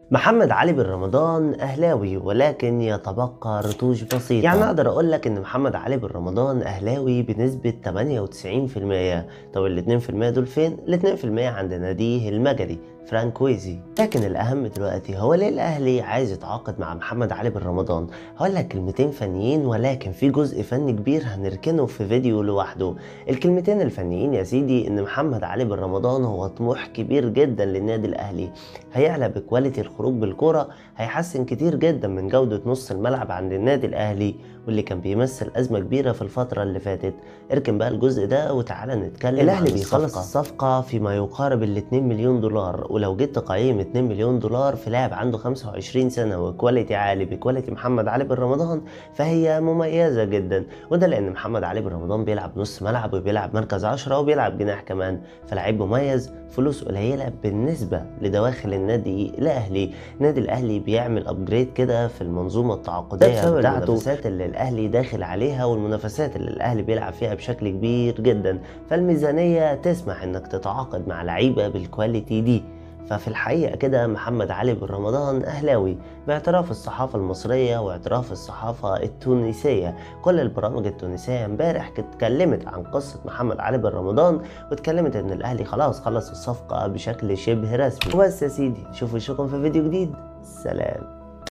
محمد علي بن رمضان أهلاوي، ولكن يتبقى رتوش بسيطة. يعني أقدر أقول لك إن محمد علي بن رمضان أهلاوي بنسبة 98%. طب ال 2% دول فين؟ ال 2% عند ناديه المجري فرانكويزي. لكن الأهم دلوقتي هو ليه الأهلي عايز يتعاقد مع محمد علي بن رمضان؟ هقول لك كلمتين فنيين، ولكن في جزء فني كبير هنركنه في فيديو لوحده. الكلمتين الفنيين يا سيدي إن محمد علي بن رمضان هو طموح كبير جدا للنادي الأهلي، هيعلى بكواليتي الخروج بالكرة، هيحسن كتير جدا من جودة نص الملعب عند النادي الأهلي واللي كان بيمثل أزمة كبيرة في الفترة اللي فاتت. اركن بقى الجزء ده وتعالى نتكلم. الأهلي بيخلص الصفقة فيما يقارب ال 2 مليون دولار، ولو جيت تقيم 2 مليون دولار في لاعب عنده 25 سنة وكواليتي عالي بكواليتي محمد علي بن رمضان فهي مميزة جدا. وده لأن محمد علي بن رمضان بيلعب نص ملعب وبيلعب مركز 10 وبيلعب جناح كمان، فلاعب مميز، فلوس قليلة بالنسبة لدواخل النادي الأهلي. النادي الأهلي بيعمل أبجريد كده في المنظومة التعاقدية بتاعته، المنافسات اللي الأهلي داخل عليها والمنافسات اللي الأهلي بيلعب فيها بشكل كبير جدا، فالميزانية تسمح إنك تتعاقد مع لعيبة بالكواليتي دي. ففي الحقيقة كده محمد علي بن رمضان أهلاوي باعتراف الصحافة المصرية واعتراف الصحافة التونسية. كل البرامج التونسية امبارح اتكلمت عن قصة محمد علي بن رمضان، واتكلمت ان الاهلي خلاص خلص الصفقة بشكل شبه رسمي. وبس يا سيدي، شوفوا وشكم في فيديو جديد. سلام.